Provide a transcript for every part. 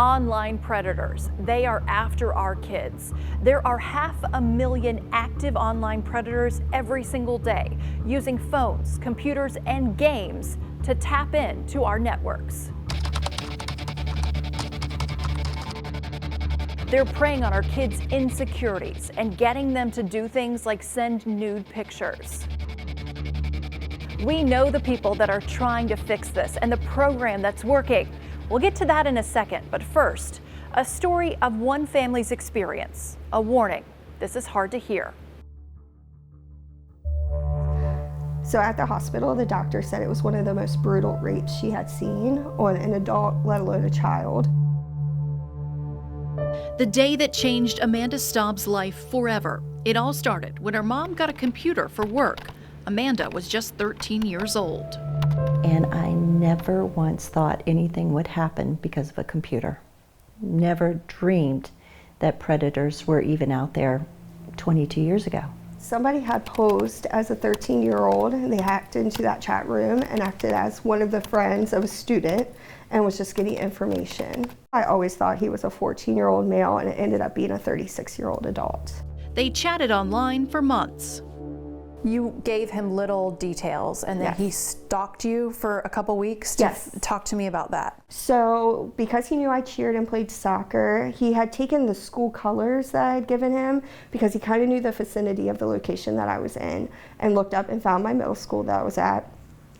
Online predators, they are after our kids. There are 500,000 active online predators every single day, using phones, computers, and games to tap into our networks. They're preying on our kids' insecurities and getting them to do things like send nude pictures. We know the people that are trying to fix this and the program that's working. We'll get to that in a second, but first, a story of one family's experience. A warning, this is hard to hear. So at the hospital, the doctor said it was one of the most brutal rapes she had seen on an adult, let alone a child. The day that changed Amanda Staubs' life forever. It all started when her mom got a computer for work. Amanda was just 13 years old. And I never once thought anything would happen because of a computer. Never dreamed that predators were even out there 22 years ago. Somebody had posed as a 13-year-old, and they hacked into that chat room and acted as one of the friends of a student and was just getting information. I always thought he was a 14-year-old male, and it ended up being a 36-year-old adult. They chatted online for months. You gave him little details, and then Yes. he stalked you for a couple weeks. Yes. Talk to me about that. So because he knew I cheered and played soccer, he had taken the school colors that I had given him because he kind of knew the vicinity of the location that I was in, and looked up and found my middle school that I was at.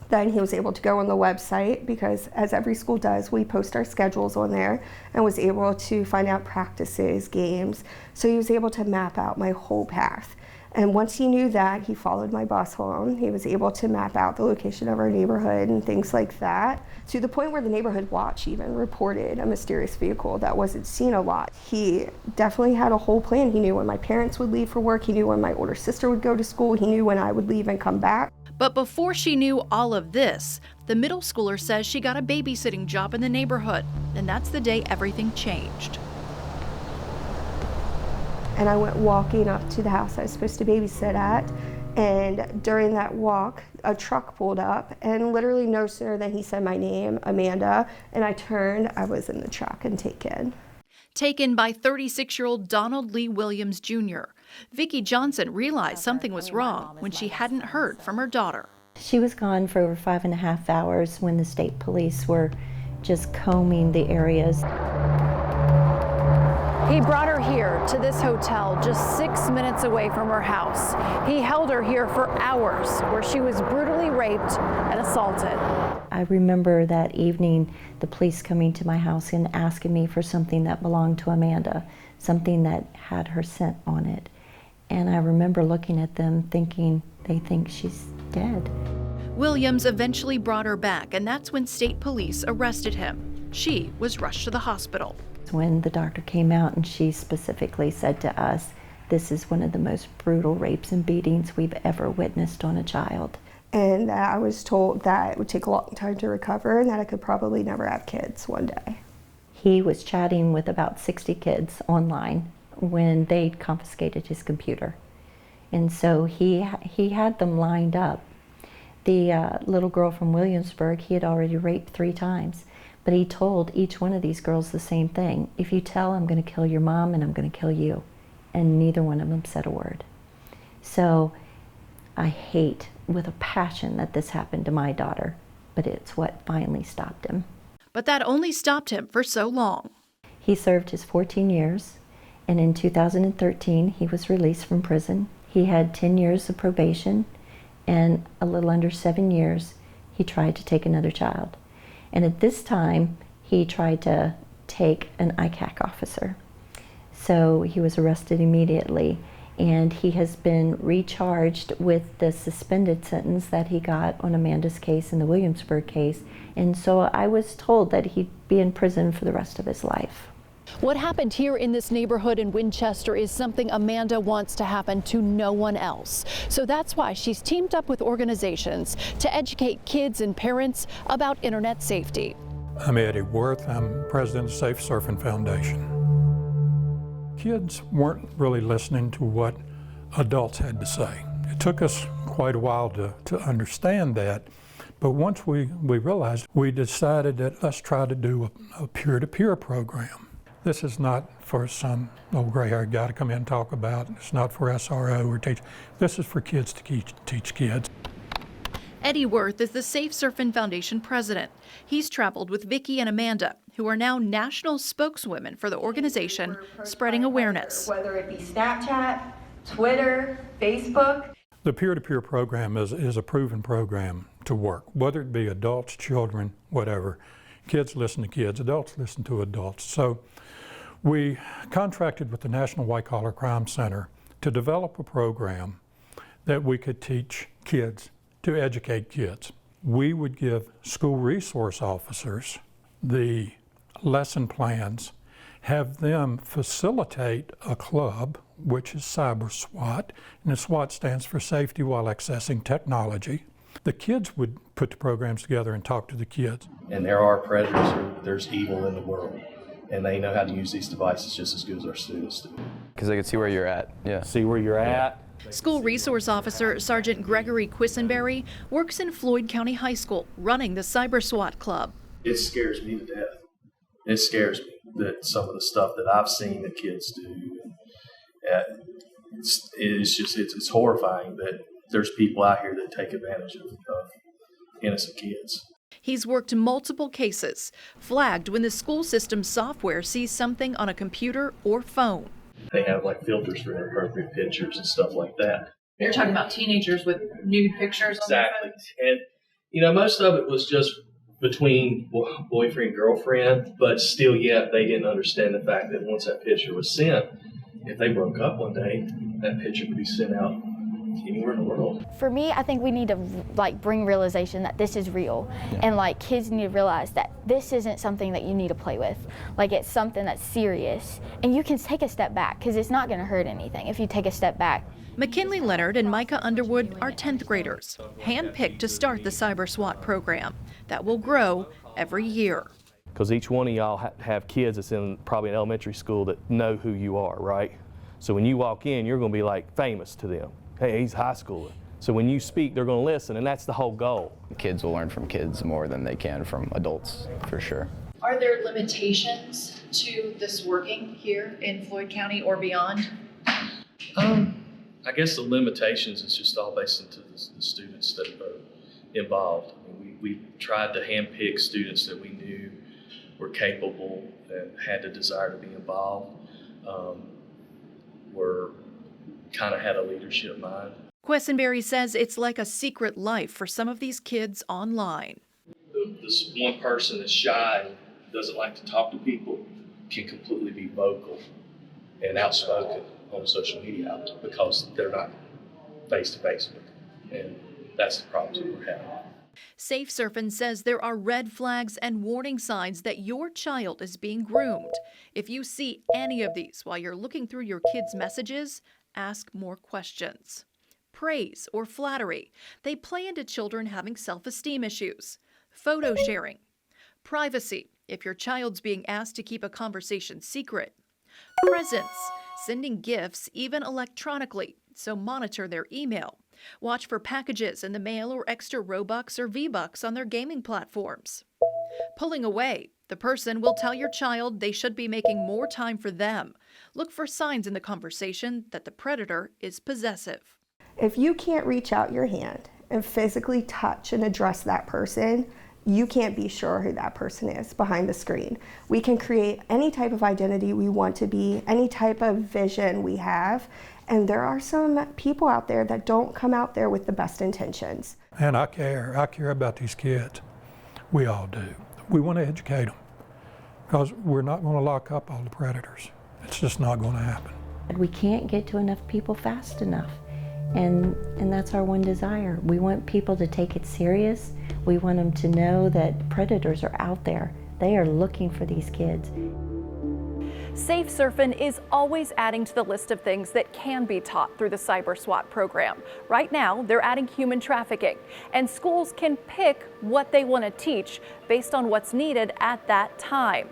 Then he was able to go on the website, because as every school does, we post our schedules on there, and was able to find out practices, games. So he was able to map out my whole path. And once he knew that, he followed my bus home. He was able to map out the location of our neighborhood and things like that, to the point where the neighborhood watch even reported a mysterious vehicle that wasn't seen a lot. He definitely had a whole plan. He knew when my parents would leave for work. He knew when my older sister would go to school. He knew when I would leave and come back. But before she knew all of this, the middle schooler says she got a babysitting job in the neighborhood, and that's the day everything changed. And I went walking up to the house I was supposed to babysit at, and during that walk, a truck pulled up, and literally no sooner than he said my name, Amanda, and I turned, I was in the truck and taken. Taken by 36-year-old Donald Lee Williams, Jr. Vicki Johnson realized something was wrong when she hadn't heard from her daughter. She was gone for over 5.5 hours when the state police were just combing the areas. He brought her here to this hotel just 6 minutes away from her house. He held her here for hours, where she was brutally raped and assaulted. I remember that evening the police coming to my house and asking me for something that belonged to Amanda, something that had her scent on it. And I remember looking at them thinking, they think she's dead. Williams eventually brought her back, and that's when state police arrested him. She was rushed to the hospital. When the doctor came out, and she specifically said to us, this is one of the most brutal rapes and beatings we've ever witnessed on a child. And I was told that it would take a long time to recover, and that I could probably never have kids one day. He was chatting with about 60 kids online when they confiscated his computer. And so he had them lined up. The little girl from Williamsburg, he had already raped 3 times. But he told each one of these girls the same thing. If you tell, I'm going to kill your mom and I'm going to kill you. And neither one of them said a word. So I hate with a passion that this happened to my daughter, but it's what finally stopped him. But that only stopped him for so long. He served his 14 years, and in 2013 he was released from prison. He had 10 years of probation, and a little under 7 years he tried to take another child. And at this time, he tried to take an ICAC officer. So he was arrested immediately, and he has been recharged with the suspended sentence that he got on Amanda's case and the Williamsburg case. And so I was told that he'd be in prison for the rest of his life. What happened here in this neighborhood in Winchester is something Amanda wants to happen to no one else. So that's why she's teamed up with organizations to educate kids and parents about internet safety. I'm Eddie Worth. I'm president of Safe Surfin Foundation. Kids weren't really listening to what adults had to say. It took us quite a while to understand that, But once we realized, we decided that let's try to do a peer-to-peer program. This is not for some old gray-haired guy to come in and talk about. It's not for SRO or teach. This is for kids to teach kids. Eddie Worth is the Safe Surfin Foundation president. He's traveled with Vicki and Amanda, who are now national spokeswomen for the organization, spreading awareness. Whether it be Snapchat, Twitter, Facebook. The peer-to-peer program is a proven program to work, whether it be adults, children, whatever. Kids listen to kids, adults listen to adults. So we contracted with the National White Collar Crime Center to develop a program that we could teach kids to educate kids. We would give school resource officers the lesson plans, have them facilitate a club, which is Cyber SWAT, and the SWAT stands for Safety While Accessing Technology. The kids would put the programs together and talk to the kids. And there are predators, there's evil in the world, and they know how to use these devices just as good as our students do. Because they can see where you're at. Yeah. See where you're at. School Resource Officer Sergeant Gregory Quisenberry works in Floyd County High School, running the Cyber SWAT Club. It scares me to death. It scares me that some of the stuff that I've seen that kids do, it's horrifying that there's people out here that take advantage of innocent kids. He's worked multiple cases, flagged when the school system software sees something on a computer or phone. They have like filters for inappropriate pictures and stuff like that. You're talking about teenagers with nude pictures on their Exactly. And, most of it was just between boyfriend and girlfriend, but still yet they didn't understand the fact that once that picture was sent, if they broke up one day, that picture could be sent out anywhere in the world. For me, I think we need to bring realization that this is real, and kids need to realize that this isn't something that you need to play with. It's something that's serious, and you can take a step back because it's not going to hurt anything if you take a step back. McKinley Leonard and Micah Underwood are 10th graders, handpicked to start the Cyber SWAT program that will grow every year. Because each one of y'all have kids that's in probably an elementary school that know who you are, right? So when you walk in, you're going to be famous to them. Hey, he's a high schooler. So when you speak, they're going to listen, and that's the whole goal. Kids will learn from kids more than they can from adults, for sure. Are there limitations to this working here in Floyd County or beyond? I guess the limitations is just all based into the students that are involved. We tried to handpick students that we knew were capable and had the desire to be involved, had a leadership mind. Quisenberry says it's like a secret life for some of these kids online. This one person that's shy and doesn't like to talk to people can completely be vocal and outspoken on social media because they're not face-to-face with them. And that's the problem that we're having. Safe Surfin says there are red flags and warning signs that your child is being groomed. If you see any of these while you're looking through your kids' messages, ask more questions. Praise or flattery, they play into children having self-esteem issues. Photo sharing. Privacy, if your child's being asked to keep a conversation secret. Presents, sending gifts even electronically, so monitor their email. Watch for packages in the mail or extra Robux or V-Bucks on their gaming platforms. Pulling away, the person will tell your child they should be making more time for them. Look for signs in the conversation that the predator is possessive. If you can't reach out your hand and physically touch and address that person, you can't be sure who that person is behind the screen. We can create any type of identity we want to be, any type of vision we have, and there are some people out there that don't come out there with the best intentions. And I care about these kids. We all do. We want to educate them because we're not going to lock up all the predators. It's just not going to happen. We can't get to enough people fast enough. And that's our one desire. We want people to take it serious. We want them to know that predators are out there. They are looking for these kids. Safe Surfin is always adding to the list of things that can be taught through the Cyber SWAT program. Right now, they're adding human trafficking, and schools can pick what they want to teach based on what's needed at that time.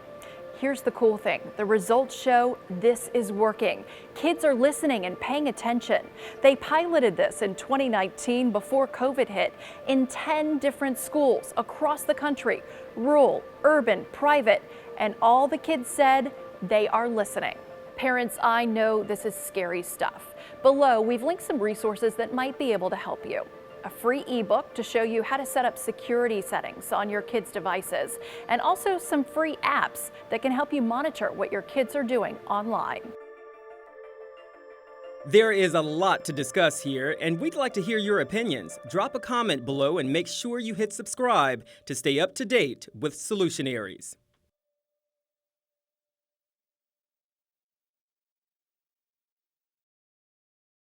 Here's the cool thing. The results show this is working. Kids are listening and paying attention. They piloted this in 2019 before COVID hit in 10 different schools across the country, rural, urban, private, and all the kids said they are listening. Parents, I know this is scary stuff. Below, we've linked some resources that might be able to help you. A free ebook to show you how to set up security settings on your kids' devices, and also some free apps that can help you monitor what your kids are doing online. There is a lot to discuss here, and we'd like to hear your opinions. Drop a comment below and make sure you hit subscribe to stay up to date with Solutionaries.